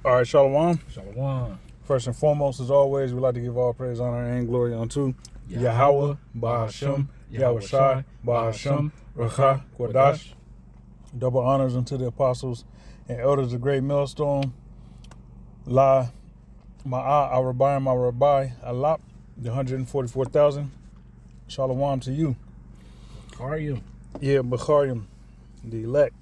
All right, Shalom. Shalom. First and foremost, as always, we'd like to give all praise, honor, and glory unto Yahweh, Bahashem, Yahweh Shai, Bahashem, Racha, Kwadash. Double honors unto the apostles and elders of Great Millstone. La Ma'a, our Rabbi, Alap, the 144,000. Shalom to you. How are you? Yeah, Bachariyim, the elect.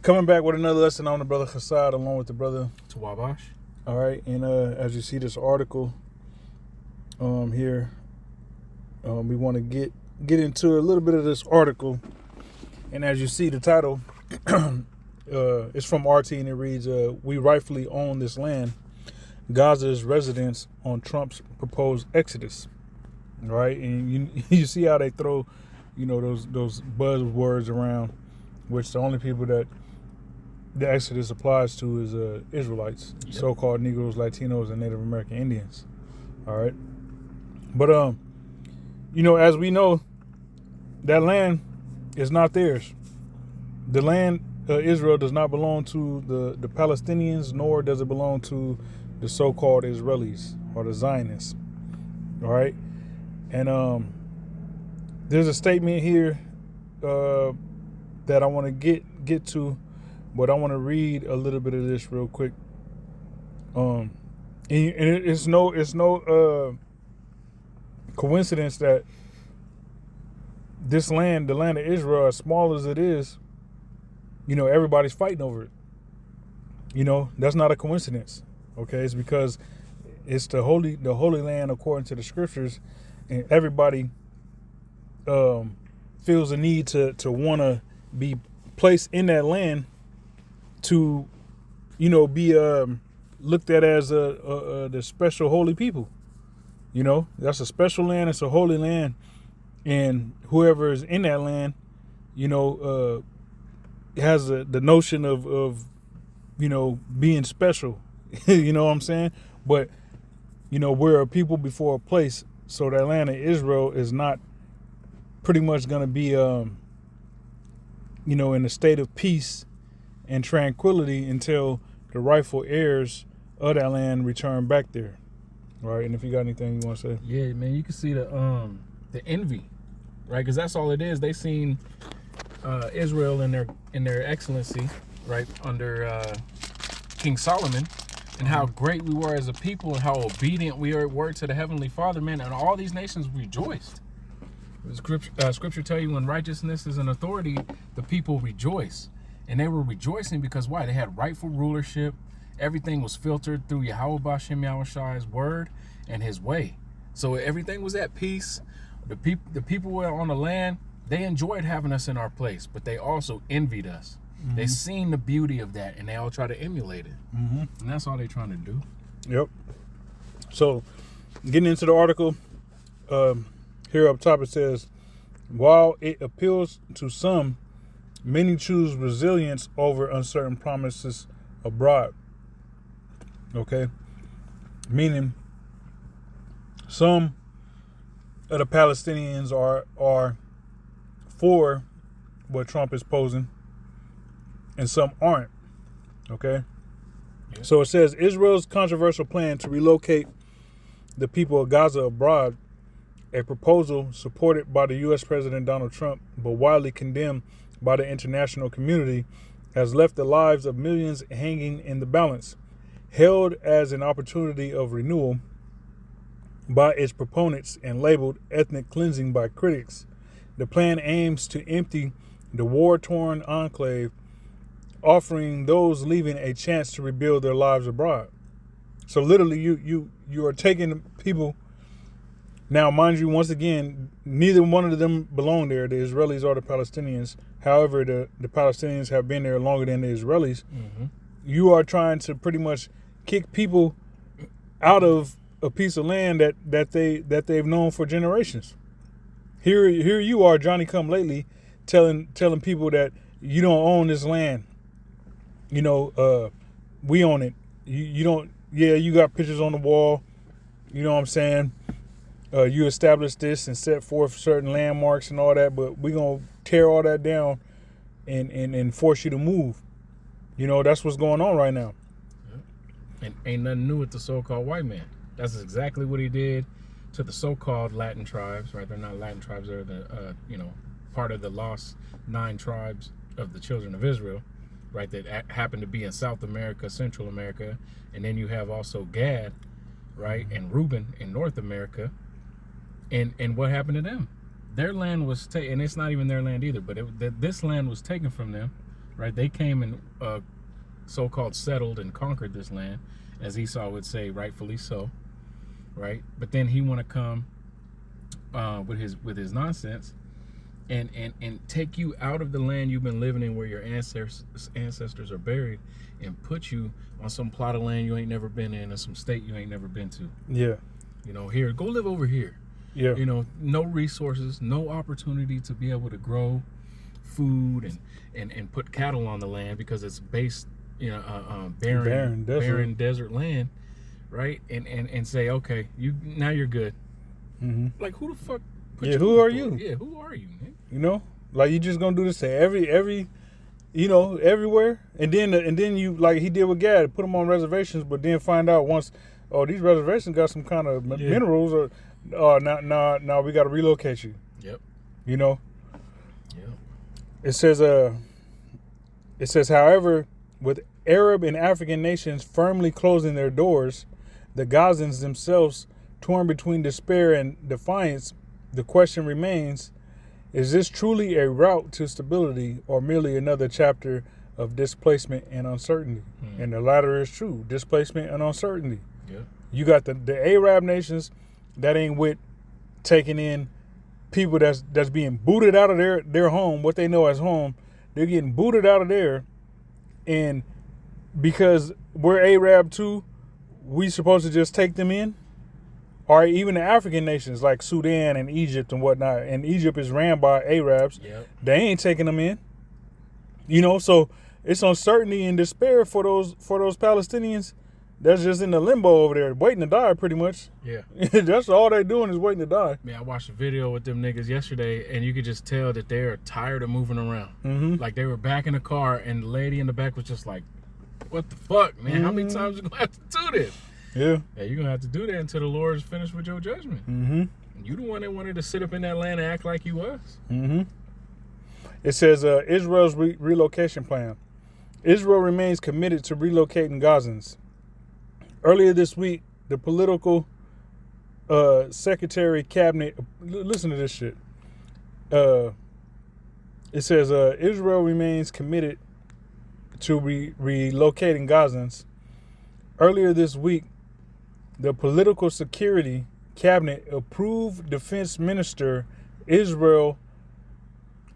Coming back with another lesson on the brother Hassad along with the brother Tawabash. All right, and as you see this article here, we want to get into a little bit of this article. And as you see, the title is from RT, and it reads, "We rightfully own this land, Gaza's residence on Trump's proposed exodus." All right, and you see how they throw, those buzzwords around, which the only people that the Exodus applies to is Israelites, yep. So-called Negroes, Latinos, and Native American Indians. All right, but as we know, that land is not theirs. The land Israel does not belong to the Palestinians, nor does it belong to the so-called Israelis or the Zionists. All right, and there's a statement here that I want to get to. But I want to read a little bit of this real quick. And it's no coincidence that this land, the land of Israel, as small as it is, everybody's fighting over it. That's not a coincidence. Okay, it's because it's the holy land according to the scriptures, and everybody feels a need to want to be placed in that land to, be looked at as the special holy people. That's a special land. It's a holy land, and whoever is in that land, has the notion of being special. You know what I'm saying? But we're a people before a place, so that land of Israel is not pretty much going to be in a state of peace and tranquility until the rightful heirs of that land return back there. All right, and if you got anything you want to say? Yeah, man, you can see the envy, right? Because that's all it is. They seen Israel in their excellency, right, under King Solomon, and how great we were as a people and how obedient we were to the Heavenly Father, man. And all these nations rejoiced. Scripture tell you when righteousness is an authority, the people rejoice. And they were rejoicing because why? They had rightful rulership. Everything was filtered through Yahweh Bashem Yahweh Shai's word and his way. So everything was at peace. The people were on the land. They enjoyed having us in our place, but they also envied us. Mm-hmm. They seen the beauty of that, and they all try to emulate it. Mm-hmm. And that's all they're trying to do. Yep. So getting into the article, here up top it says, while it appeals to some, many choose resilience over uncertain promises abroad. Okay? Meaning, some of the Palestinians are for what Trump is posing, and some aren't. Okay? Yeah. So it says, Israel's controversial plan to relocate the people of Gaza abroad, a proposal supported by the U.S. President Donald Trump, but widely condemned by the international community, has left the lives of millions hanging in the balance. Hailed as an opportunity of renewal by its proponents and labeled ethnic cleansing by critics, the plan aims to empty the war-torn enclave, offering those leaving a chance to rebuild their lives abroad. So literally, you are taking people. Now, mind you, once again, neither one of them belong there, the Israelis or the Palestinians. However, the Palestinians have been there longer than the Israelis. Mm-hmm. You are trying to pretty much kick people out of a piece of land that they've known for generations. Here you are, Johnny come lately, telling people that you don't own this land. We own it. You don't. Yeah, you got pictures on the wall. You know what I'm saying? You established this and set forth certain landmarks and all that, but we're going to tear all that down and force you to move. You know, that's what's going on right now. And ain't nothing new with the so-called white man. That's exactly what he did to the so-called Latin tribes, right? They're not Latin tribes. They're the, part of the lost 9 tribes of the children of Israel, right? That happen to be in South America, Central America. And then you have also Gad, right? And Reuben in North America. And what happened to them? Their land was taken, and it's not even their land either, but this land was taken from them, right? They came and so-called settled and conquered this land, as Esau would say, rightfully so, right? But then he want to come with his nonsense and take you out of the land you've been living in, where your ancestors are buried, and put you on some plot of land you ain't never been in, or some state you ain't never been to. Yeah. Here, go live over here. Yeah. No resources, no opportunity to be able to grow food and put cattle on the land, because it's based, barren desert land, right? And say, okay, you're good. Mm-hmm. Like, who the fuck? Who are you? Yeah, who are you, man? Like, you just gonna do this to everywhere, and then you, like he did with Gad, put them on reservations, but then find out once, these reservations got some kind of minerals, or now we got to relocate you. Yep. Yeah. It says, however, with Arab and African nations firmly closing their doors, the Gazans themselves torn between despair and defiance, the question remains, is this truly a route to stability, or merely another chapter of displacement and uncertainty? And the latter is true, displacement and uncertainty. Yeah. You got the Arab nations that ain't with taking in people that's being booted out of their home, what they know as home. They're getting booted out of there, and because we're Arab too, we supposed to just take them in? Or even the African nations like Sudan and Egypt and whatnot, and Egypt is ran by Arabs. Yep. They ain't taking them in. So it's uncertainty and despair for those Palestinians that's just in the limbo over there, waiting to die pretty much. Yeah. That's all they're doing is waiting to die. Man, I watched a video with them niggas yesterday, and you could just tell that they're tired of moving around. Mm-hmm. Like, they were back in the car, and the lady in the back was just like, what the fuck, man? How many times you gonna have to do this? Yeah. Yeah, you're gonna have to do that until the Lord is finished with your judgment. Mm-hmm. You the one that wanted to sit up in that land and act like you was. Mm-hmm. It says Israel's relocation plan. Israel remains committed to relocating Gazans. Earlier this week, the political secretary cabinet, listen to this shit. It says Israel remains committed to relocating Gazans. Earlier this week, the political security cabinet approved Defense Minister Israel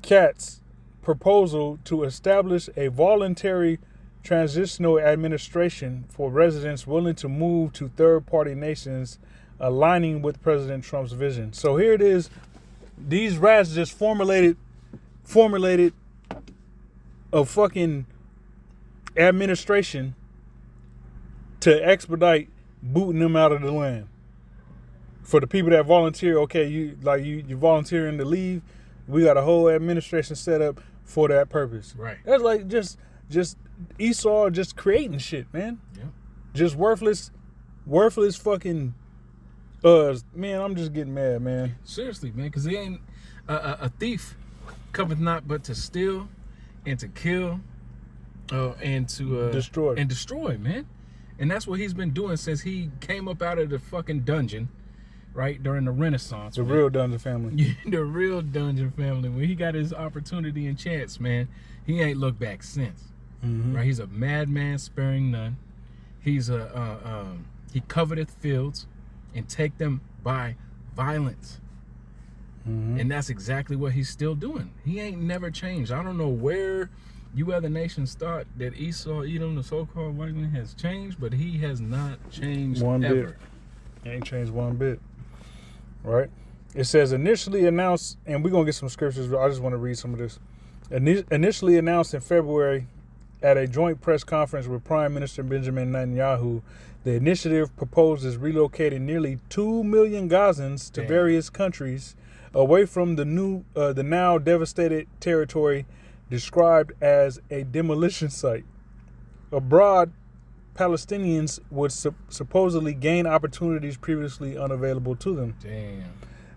Katz's proposal to establish a voluntary transitional administration for residents willing to move to third-party nations, aligning with President Trump's vision. So here it is. These rats just formulated a fucking administration to expedite booting them out of the land. For the people that volunteer, okay, you volunteering to leave, we got a whole administration set up for that purpose. Right. That's like just Esau just creating shit, man. Yeah. Just worthless fucking man, I'm just getting mad, man. Seriously, man, because he ain't a thief cometh not but to steal and to kill and to destroy, man. And that's what he's been doing since he came up out of the fucking dungeon, right, during the Renaissance. The real Dungeon family. The real Dungeon family. When he got his opportunity and chance, man, he ain't looked back since. Mm-hmm. Right? He's a madman sparing none. He's he coveteth fields and take them by violence. Mm-hmm. And that's exactly what he's still doing. He ain't never changed. I don't know where you other nations thought that Esau, Edom, the so-called white man, has changed, but he has not changed one ever. bit. He ain't changed one bit. Right? It says initially announced, and we're going to get some scriptures. I just want to read some of this. Initially announced in February at a joint press conference with Prime Minister Benjamin Netanyahu, the initiative proposes relocating nearly 2 million Gazans to various countries away from the now devastated territory described as a demolition site. Abroad, Palestinians would supposedly gain opportunities previously unavailable to them. Damn.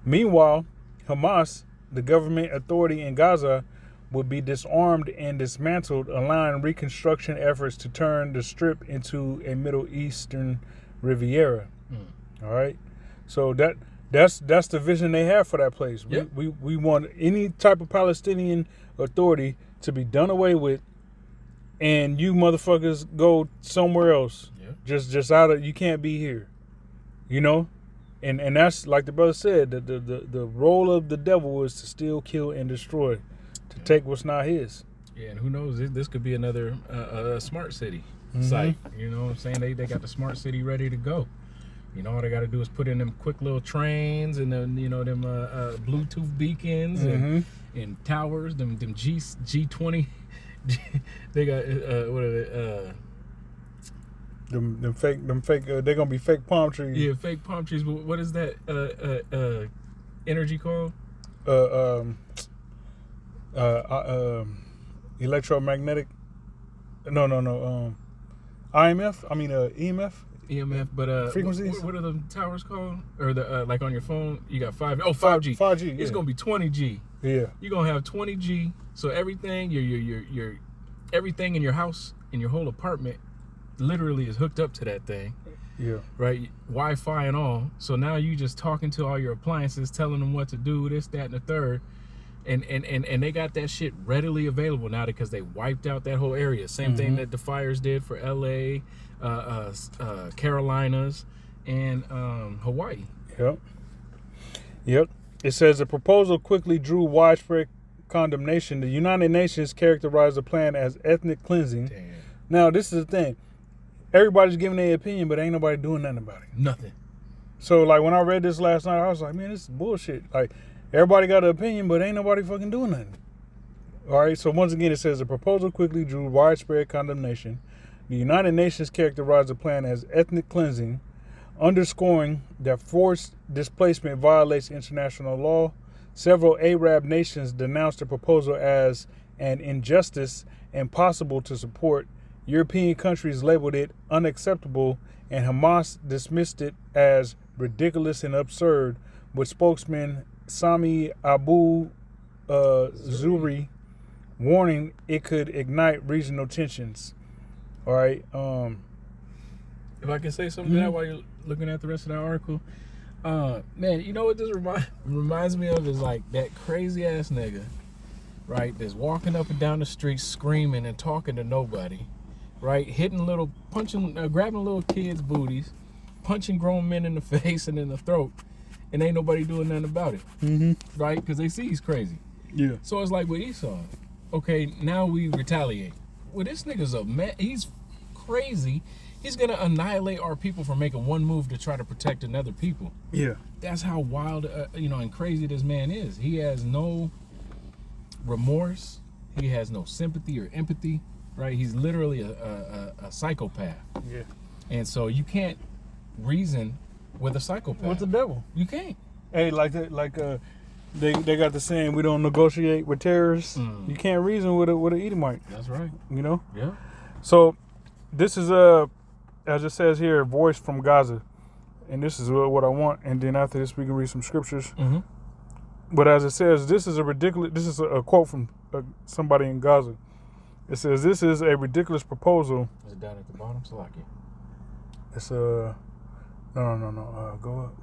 Meanwhile, Hamas, the government authority in Gaza, would be disarmed and dismantled, allowing reconstruction efforts to turn the Strip into a Middle Eastern Riviera. All right, so that's the vision they have for that place. Yep. We want any type of Palestinian authority to be done away with, and you motherfuckers go somewhere else. Yeah. Just out of, you can't be here, you know. And that's like the brother said, the role of the devil is to steal, kill, and destroy, to take what's not his. Yeah, and who knows? This could be another smart city site. You know what I'm saying? They got the smart city ready to go. You know, all they got to do is put in them quick little trains and then, you know, them Bluetooth beakins and towers, them G20. They got what are they? Them fake. They're gonna be fake palm trees. Yeah, fake palm trees. But what is that energy called? Electromagnetic. No. IMF. I mean, EMF. EMF, but frequencies. What are the towers called? Or the like on your phone, you got 5G. Oh, 5G. 5G. It's gonna be 20G. Yeah. You're gonna have 20G. So everything, your everything in your house, in your whole apartment, literally is hooked up to that thing. Yeah. Right. Wi-Fi and all. So now you just talking to all your appliances, telling them what to do, this, that, and the third. And they got that shit readily available now because they wiped out that whole area. Same thing that the fires did for LA, Carolinas, and Hawaii. Yep. It says the proposal quickly drew widespread condemnation. The United Nations characterized the plan as ethnic cleansing. Damn. Now, this is the thing. Everybody's giving their opinion, but ain't nobody doing nothing about it. Nothing. So, like, when I read this last night, I was like, man, this is bullshit. Like, everybody got an opinion, but ain't nobody fucking doing nothing. All right, so once again, it says the proposal quickly drew widespread condemnation. The United Nations characterized the plan as ethnic cleansing, underscoring that forced displacement violates international law. Several Arab nations denounced the proposal as an injustice impossible to support. European countries labeled it unacceptable, and Hamas dismissed it as ridiculous and absurd, with spokesman Sami Abu Zuri warning it could ignite regional tensions. All right. If I can say something to that while you're looking at the rest of that article, man, you know what this reminds me of is like that crazy ass nigga, right? That's walking up and down the street screaming and talking to nobody, right? Grabbing little kids' booties, punching grown men in the face and in the throat, and ain't nobody doing nothing about it, right? Because they see he's crazy. Yeah. So it's like with Esau. Okay, now we retaliate. Well, this nigga's a man. He's crazy. He's gonna annihilate our people for making one move to try to protect another people. Yeah. That's how wild, and crazy this man is. He has no remorse. He has no sympathy or empathy. Right? He's literally a psychopath. Yeah. And so you can't reason with a psychopath. With the devil. You can't. Hey, they got the saying, we don't negotiate with terrorists. You can't reason with an Edomite. That's right. You know? Yeah. So this is as it says here, a voice from Gaza. And this is what I want. And then after this, we can read some scriptures. But as it says, this is a quote from somebody in Gaza. It says, this is a ridiculous proposal. Is it down at the bottom, Salaki? It's no. Go up.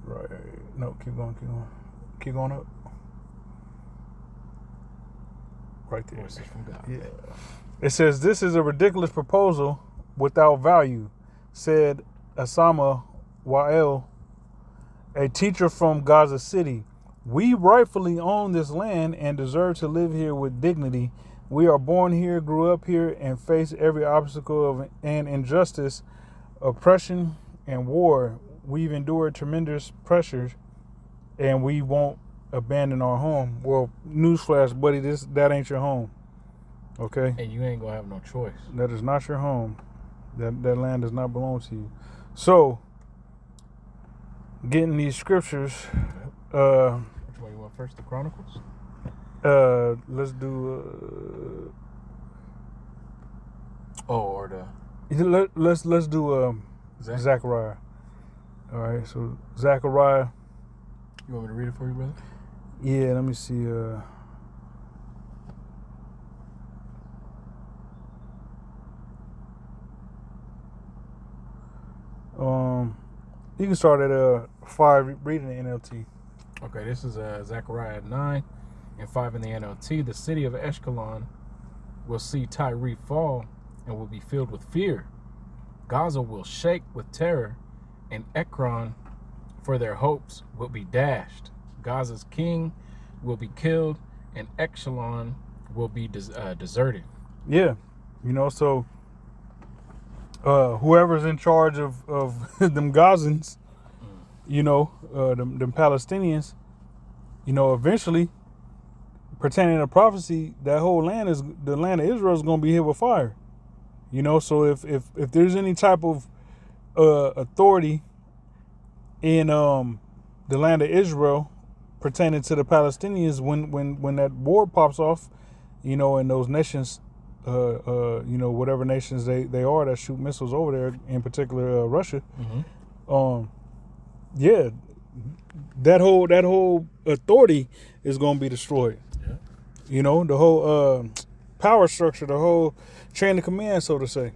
Right. No, keep going up. Right there. Voices from God. Yeah. It says, this is a ridiculous proposal without value, said Asama Wael, a teacher from Gaza City. We rightfully own this land and deserve to live here with dignity. We are born here, grew up here, and face every obstacle and injustice, oppression, and war. We've endured tremendous pressures, and we won't abandon our home. Well, newsflash, buddy, that ain't your home. Okay? And you ain't gonna have no choice. That is not your home. That land does not belong to you. So, getting these scriptures. Which one you want first? The Chronicles? Let's do Oh, or the Let's do Zechariah. All right, so Zechariah. You want me to read it for you, brother? Yeah, let me see. You can start at 5 reading the NLT. Okay, this is Zechariah 9 and 5 in the NLT. The city of Ashkelon will see Tyre fall and will be filled with fear. Gaza will shake with terror, and Ekron, for their hopes, will be dashed. Gaza's king will be killed, and Ashkelon will be deserted. Yeah, so whoever's in charge of them Gazans, them Palestinians, eventually, pertaining to prophecy, that whole land the land of Israel is going to be hit with fire. So if there's any type of authority in the land of Israel pertaining to the Palestinians, when that war pops off, and those nations, whatever nations they are that shoot missiles over there, in particular Russia, yeah, that whole authority is going to be destroyed. Yeah. The whole power structure, the whole chain of command, so to say.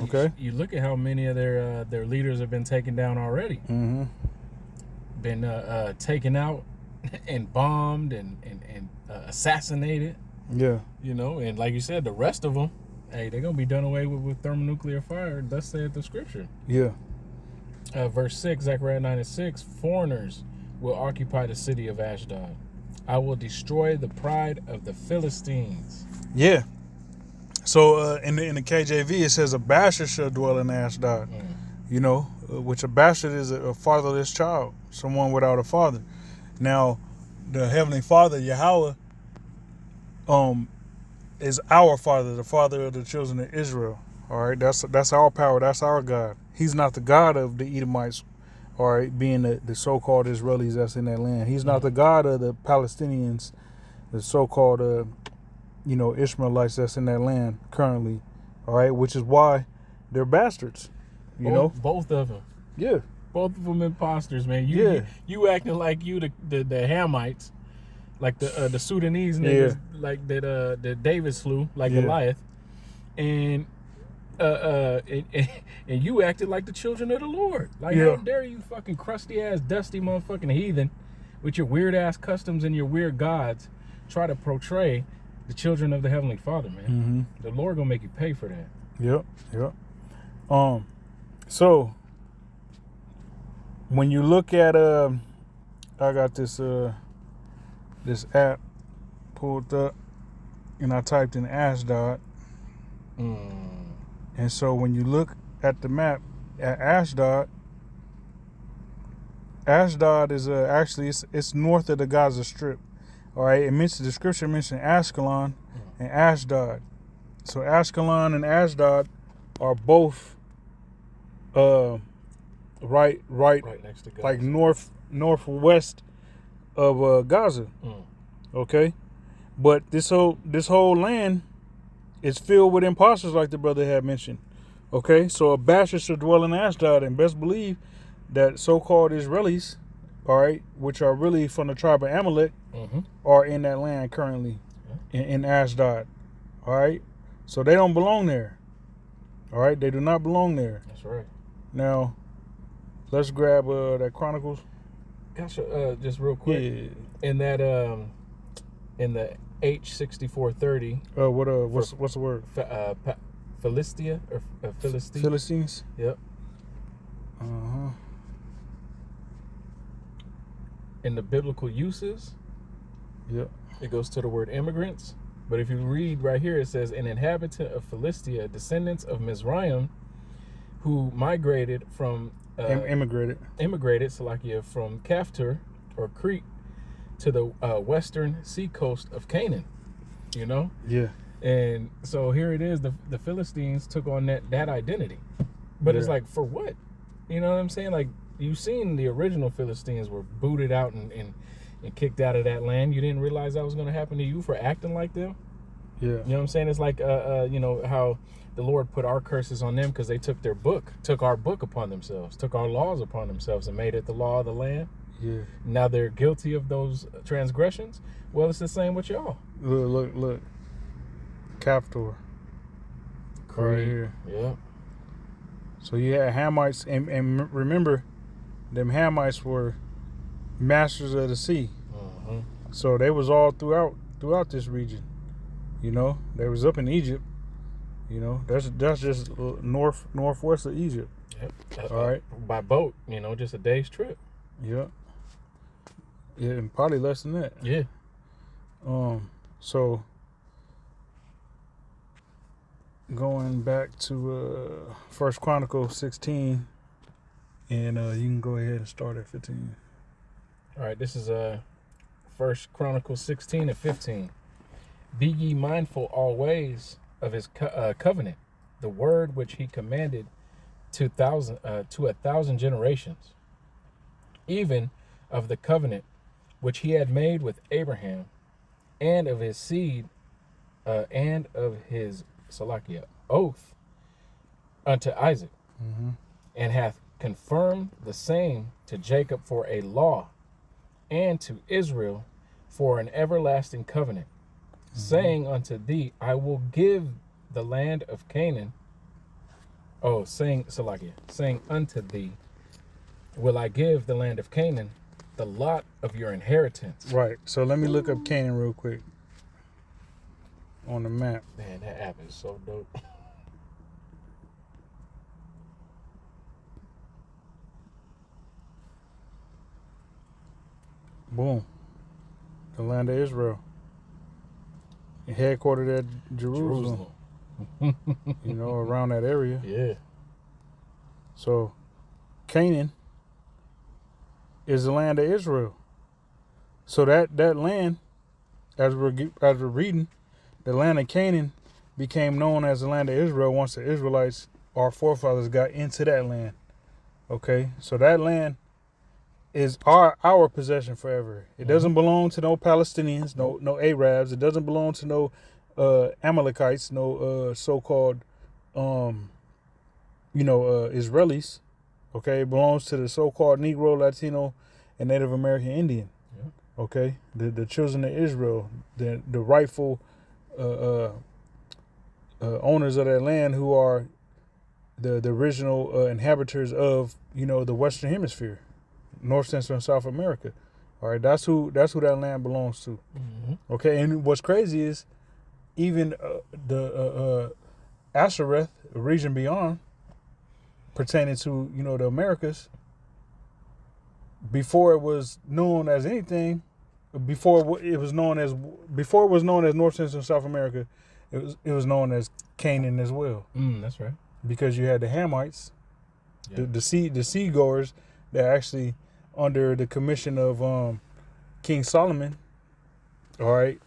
Okay. You look at how many of their leaders have been taken down already. Mm-hmm. Been taken out and bombed and assassinated. Yeah. And like you said, the rest of them, hey, they're gonna be done away with thermonuclear fire. Thus saith the scripture. Yeah. Verse 6, Zechariah 9 and 6, foreigners will occupy the city of Ashdod. I will destroy the pride of the Philistines. Yeah. So in the KJV it says a bastard shall dwell in Ashdod. Which a bastard is a fatherless child, someone without a father. Now, the Heavenly Father, Yahweh, is our Father, the Father of the children of Israel. All right, that's our power, that's our God. He's not the God of the Edomites, all right, being the so-called Israelis that's in that land. He's not the God of the Palestinians, the so-called, Ishmaelites that's in that land currently, all right, which is why they're bastards, Both of them. Yeah. Both of them imposters, man. You acting like you the Hamites, like the Sudanese niggas, like that David slew, like Goliath, and you acted like the children of the Lord. Like, how dare you, fucking crusty ass, dusty motherfucking heathen, with your weird ass customs and your weird gods, try to portray the children of the Heavenly Father, man. Mm-hmm. The Lord gonna make you pay for that. Yep. So when you look at I got this app pulled up, and I typed in Ashdod. And so when you look at the map at Ashdod is actually it's north of the Gaza Strip. All right, the scripture mentioned Ashkelon and Ashdod. So Ashkelon and Ashdod are both right next to Gaza. like northwest of Gaza. Okay, but this whole land is filled with imposters, like the brother had mentioned. Okay, so a bastard should dwell in Ashdod, and best believe that so-called Israelis, all right, which are really from the tribe of Amalek, are in that land currently, in Ashdod. All right, so they don't belong there. All right, they do not belong there. That's right. Now, let's grab that Chronicles. Gotcha. Just real quick. Yeah. In that in the H6430. What's the word? Philistia or Philistine. Philistines. Yep. In the biblical uses. Yep. It goes to the word immigrants. But if you read right here, it says, an inhabitant of Philistia, descendants of Mizraim, who migrated from... immigrated, Salakia, from Kaftor, or Crete, to the western seacoast of Canaan. Yeah. And so here it is, the Philistines took on that identity. But it's like, for what? You know what I'm saying? Like, you've seen the original Philistines were booted out and kicked out of that land. You didn't realize that was going to happen to you for acting like them? Yeah. You know what I'm saying? It's like, you know, how the Lord put our curses on them because they took our book upon themselves, took our laws upon themselves and made it the law of the land. Yeah. Now they're guilty of those transgressions. Well, it's the same with y'all. Look. Captor. Right here. Yeah. So you had Hamites, and remember, them Hamites were masters of the sea. Uh-huh. So they was all throughout this region. You know, they was up in Egypt. You know, that's just northwest of Egypt. Yep. All right. By boat, you know, just a day's trip. Yeah. Yeah, and probably less than that. Yeah. So going back to First Chronicles 16, and you can go ahead and start at 15. All right, this is First Chronicles 16 and 15. Be ye mindful always of his covenant, the word which he commanded to 1,000 generations, even of the covenant which he had made with Abraham, and of his seed, and of his oath unto Isaac, and hath confirmed the same to Jacob for a law, and to Israel for an everlasting covenant, saying unto thee, I will give the land of Canaan. Saying unto thee, will I give the land of Canaan, the lot of your inheritance. Right. So let me look up Canaan real quick on the map. Man, that app is so dope. Boom. The land of Israel. Headquartered at Jerusalem. You know, around that area. Yeah. So Canaan is the land of Israel. So that land, as we're reading, the land of Canaan became known as the land of Israel once the Israelites, our forefathers, got into that land. Okay, so that land is our possession forever. It doesn't belong to no Palestinians, no Arabs. It doesn't belong to no Amalekites, no so-called Israelis. Okay, it belongs to the so-called Negro, Latino, and Native American Indian. Yeah. Okay, the children of Israel, the rightful owners of that land, who are the original inhabitants of the Western Hemisphere, North, Central, and South America. All right, that's who that land belongs to. Okay, and what's crazy is even the Ashereth, the region beyond, pertaining to the Americas, before it was known as anything, before it was known as North, Central, and South America, it was known as Canaan as well. That's right. Because you had the Hamites, the seagoers that actually under the commission of King Solomon, all right,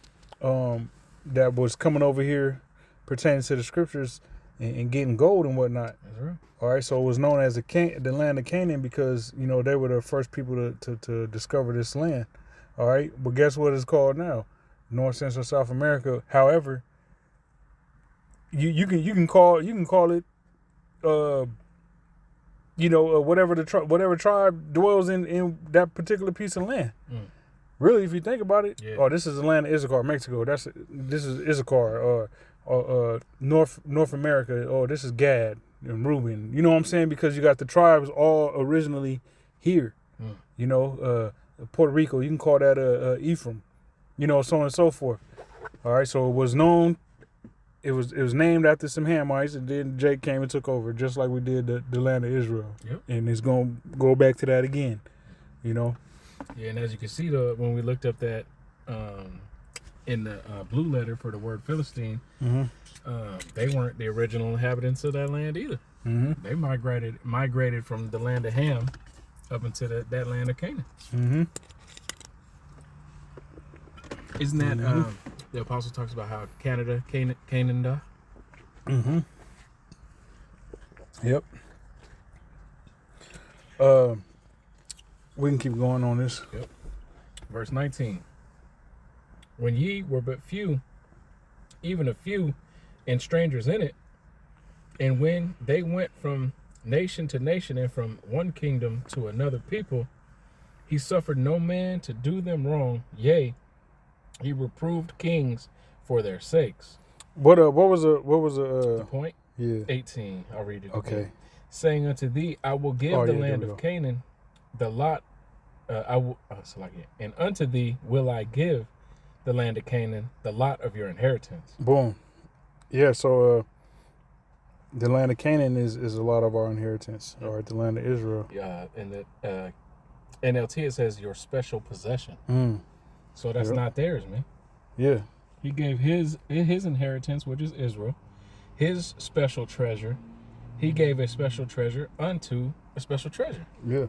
that was coming over here pertaining to the scriptures and getting gold and whatnot. That's right. All right, so it was known as the land of Canaan because they were the first people to discover this land. All right, but guess what it's called now? North, Central, South America. However, you can call it whatever tribe dwells in that particular piece of land. Really, if you think about it, this is the land of Issachar, Mexico. This is Issachar, or North America. Oh, this is Gad and Reuben. You know what I'm saying? Because you got the tribes all originally here. Puerto Rico, you can call that Ephraim. So on and so forth. All right, so it was known. It was named after some Hamites, and then Jake came and took over, just like we did the land of Israel. Yep. And it's gonna go back to that again. Yeah, and as you can see, when we looked up that in the blue letter for the word Philistine, they weren't the original inhabitants of that land either. They migrated from the land of Ham up into that land of Canaan. Isn't that the apostle talks about how Canaan. Yep. We can keep going on this. Yep. Verse 19. When ye were but few, even a few, and strangers in it. And when they went from nation to nation and from one kingdom to another people, he suffered no man to do them wrong. Yea, he reproved kings for their sakes. What was The point? yeah. 18. I'll read it. Okay. Again. Saying unto thee, I will give the land of Canaan, the lot. And unto thee will I give the land of Canaan, the lot of your inheritance. Boom. Yeah. So the land of Canaan is a lot of our inheritance, all right? The land of Israel. Yeah. In the NLT it says your special possession. So that's not theirs, man. Yeah. He gave his inheritance, which is Israel, his special treasure. He gave a special treasure unto a special treasure. Yeah.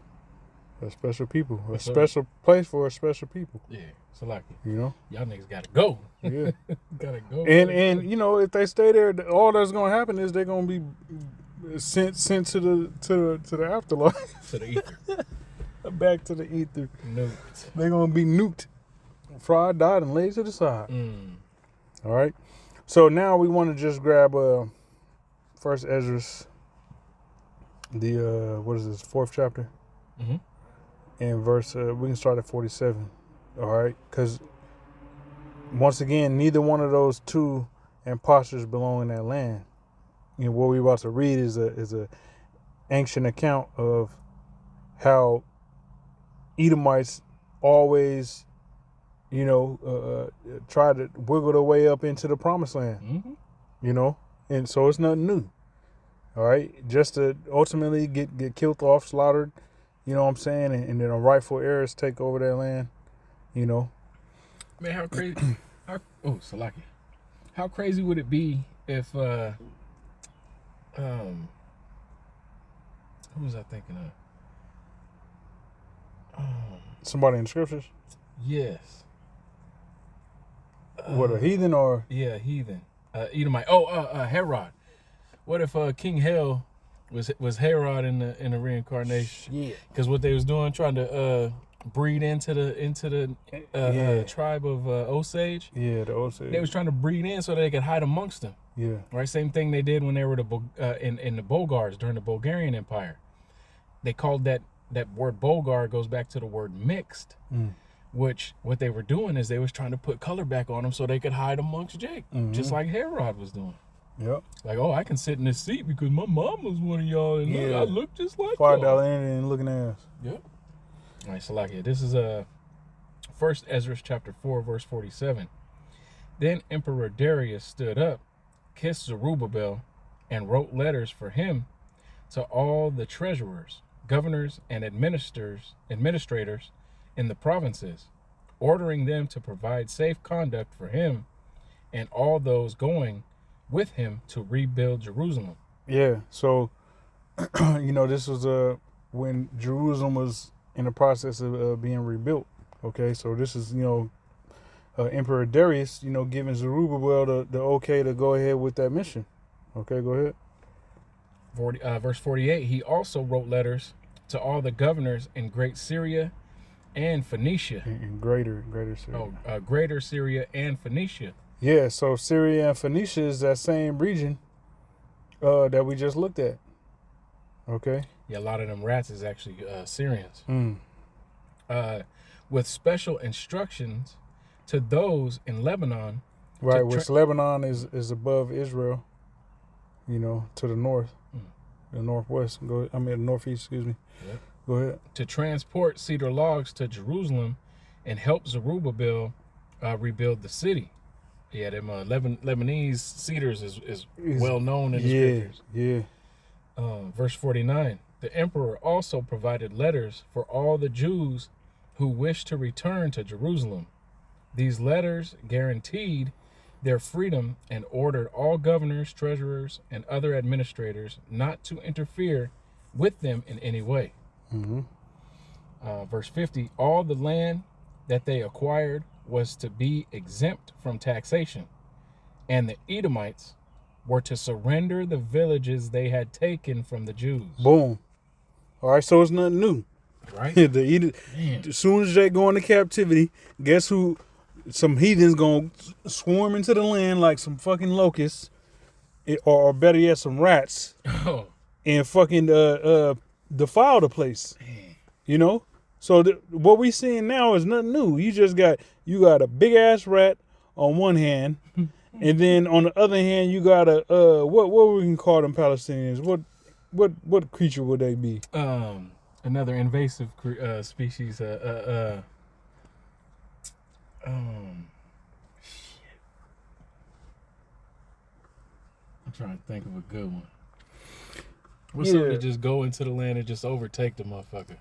A special people. A special place for a special people. Yeah. So like, you know? Y'all niggas gotta go. Yeah. Gotta go. And you know, if they stay there, all that's gonna happen is they're gonna be sent to the afterlife. To the ether. Back to the ether. Nuked. They're gonna be nuked. Fried, died, and laid to the side. All right. So now we want to just grab First Ezra's, the what is this, 4th chapter, and verse. We can start at 47. All right, because once again, neither one of those two impostors belong in that land. You know, what we're about to read is a ancient account of how Edomites always, you know, try to wiggle their way up into the promised land, you know, and so it's nothing new. All right, just to ultimately get killed off, slaughtered, you know what I'm saying, and then a rightful heirs take over that land, you know. Man, how crazy! Salaki. How crazy would it be if who was I thinking of? Somebody in the scriptures? Yes. What, a heathen or? Yeah, heathen. Edomite. Herod. What if King Hell was Herod in the reincarnation? Yeah. Because what they was doing, trying to breed into the tribe of Osage. Yeah, the Osage. They was trying to breed in so they could hide amongst them. Yeah. Right. Same thing they did when they were in the Bulgars during the Bulgarian Empire. They called that word Bulgar goes back to the word mixed. Which what they were doing is they was trying to put color back on them so they could hide amongst Jake, just like Herod was doing. Yep. Like, oh, I can sit in this seat because my mom was one of y'all, and look, I look just like $5 y'all. Indian looking ass. Yep. All right, so like it. This is First Ezra chapter 4, verse 47. Then Emperor Darius stood up, kissed Zerubbabel, and wrote letters for him to all the treasurers, governors, and administrators in the provinces, ordering them to provide safe conduct for him and all those going with him to rebuild Jerusalem. Yeah, so you know, this was when Jerusalem was in the process of being rebuilt. Okay, so this is, you know, Emperor Darius, you know, giving Zerubbabel the okay to go ahead with that mission. Okay, go ahead. Verse 48. He also wrote letters to all the governors in Great Syria and Phoenicia. In greater Syria. Greater Syria and Phoenicia. Yeah, so Syria and Phoenicia is that same region that we just looked at. Okay. Yeah, a lot of them rats is actually Syrians. With special instructions to those in Lebanon. Right, which Lebanon is above Israel, you know, to the north, the northwest. Northeast, excuse me. Yep. Go ahead. To transport cedar logs to Jerusalem and help Zerubbabel rebuild the city. Yeah, them Lebanese cedars is well known in the scriptures. Yeah. Verse 49. The emperor also provided letters for all the Jews who wished to return to Jerusalem. These letters guaranteed their freedom and ordered all governors, treasurers, and other administrators not to interfere with them in any way. Verse 50, all the land that they acquired was to be exempt from taxation, and the Edomites were to surrender the villages they had taken from the Jews. Boom. All right, so it's nothing new. Right? As soon as they go into captivity, guess who some heathens gonna swarm into the land like some fucking locusts, or better yet, some rats, Oh, and fucking defile the place. man. You know. So what we seeing now is nothing new. You got a big ass rat on one hand, and then on the other hand you got a what we can call them Palestinians. What creature would they be? Another invasive species. Shit. I'm trying to think of a good one. What's something to just go into the land and just overtake the motherfucker?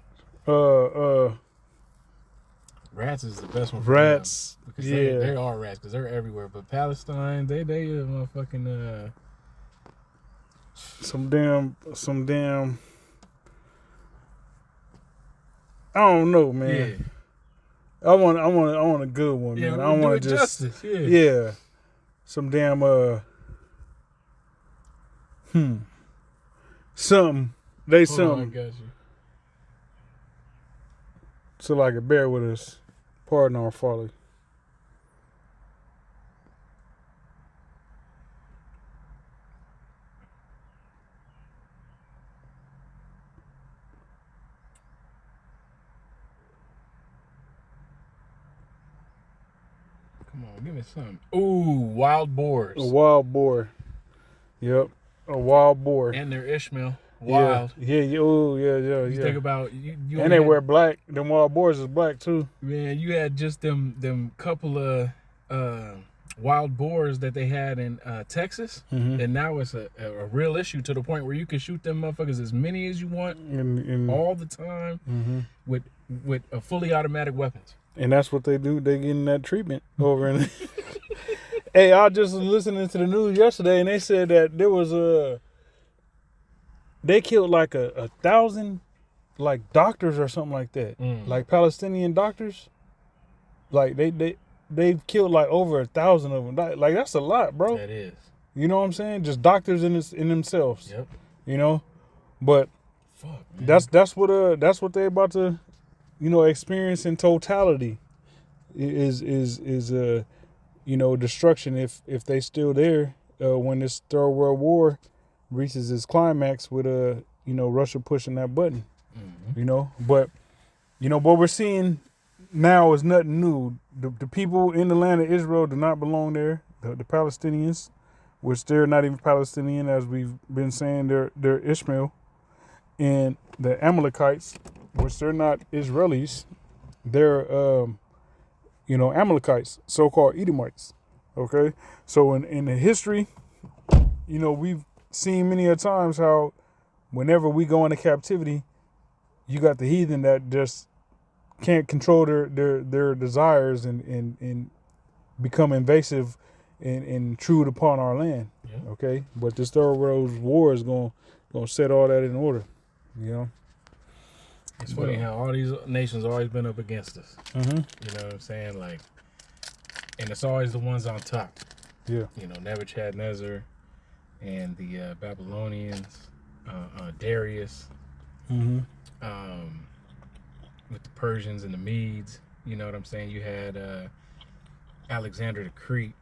Rats is the best one for Rats. them, because they are rats because they're everywhere. But Palestine, they motherfucking some damn. I don't know, man. Yeah. I want a good one, Yeah, man. I don't want to just justice. yeah. Some damn something. They Hold on, I something. got you. So like a bear with us. Pardon our folly. Come on, give me something. Ooh, wild boars. A wild boar. Yep. A wild boar. And they're Ishmael. Wild. Yeah. Oh, yeah. You think about you And they wear black. Them wild boars is black too. Man, you had just them couple of wild boars that they had in Texas, and now it's a real issue to the point where you can shoot them motherfuckers as many as you want all the time with a fully automatic weapons. And that's what they do. They getting that treatment over in. Hey, I just was listening to the news yesterday, and they said that there was they killed like a 1,000 like doctors or something like that, like Palestinian doctors. Like they've killed like over 1,000 of them. Like that's a lot, bro. That is. You know what I'm saying? Just doctors in themselves. Yep. You know, but fuck, man. that's what they about to, experience in totality. Is destruction if they still there when this Third World War reaches its climax with Russia pushing that button. But what we're seeing now is nothing new. The people in the land of Israel do not belong there. The Palestinians, which they're not even Palestinian, as we've been saying, they're Ishmael, and the Amalekites, which they're not Israelis, they're Amalekites, so-called Edomites. Okay, so in the history, we've seen many a times how whenever we go into captivity, you got the heathen that just can't control their desires and become invasive and intrude upon our land. Yeah. Okay, but this Third World War is gonna set all that in order. It's funny how all these nations always been up against us. You know what I'm saying? Like, and it's always the ones on top. Yeah. Nebuchadnezzar and the Babylonians, Darius, with the Persians and the Medes. You know what I'm saying? You had Alexander the Crete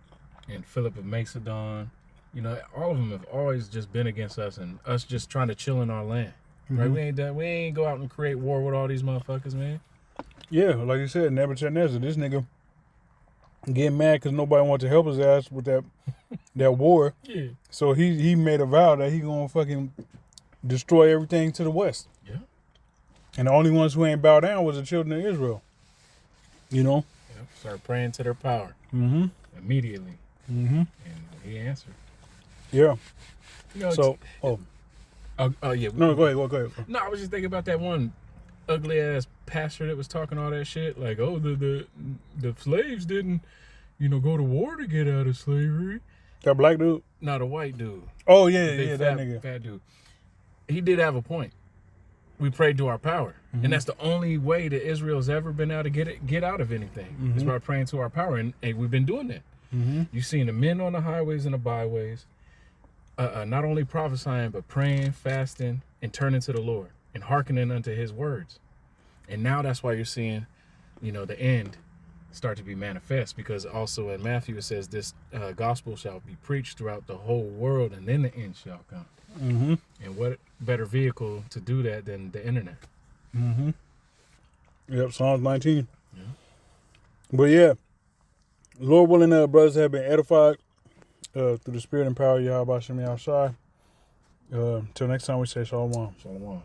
and Philip of Macedon. All of them have always just been against us and us just trying to chill in our land. Right? We ain't go out and create war with all these motherfuckers, man. Yeah, like you said, Nebuchadnezzar, this nigga getting mad because nobody wants to help his ass with that war. Yeah. So he made a vow that he gonna fucking destroy everything to the west. Yeah. And the only ones who ain't bow down was the children of Israel. Yeah. Start praying to their power. Immediately. And he answered. Yeah. Yeah. No, go ahead. No, I was just thinking about that one ugly ass pastor that was talking all that shit. Like, oh, the slaves didn't, go to war to get out of slavery. That black dude? Not a white dude. Oh yeah, that nigga. Fat dude. He did have a point. We prayed to our power, and that's the only way that Israel's ever been able to get out of anything. Is by praying to our power, and we've been doing that. You've seen the men on the highways and the byways. Not only prophesying, but praying, fasting, and turning to the Lord and hearkening unto his words. And now that's why you're seeing, the end start to be manifest, because also in Matthew it says this gospel shall be preached throughout the whole world, and then the end shall come. Mm-hmm. And what better vehicle to do that than the internet? Mm-hmm. Yep, Psalms 19. Yeah. But yeah, Lord willing, brothers have been edified through the spirit and power of Yahweh Shem Yahushai. Till next time, we say Shalom. Shalom.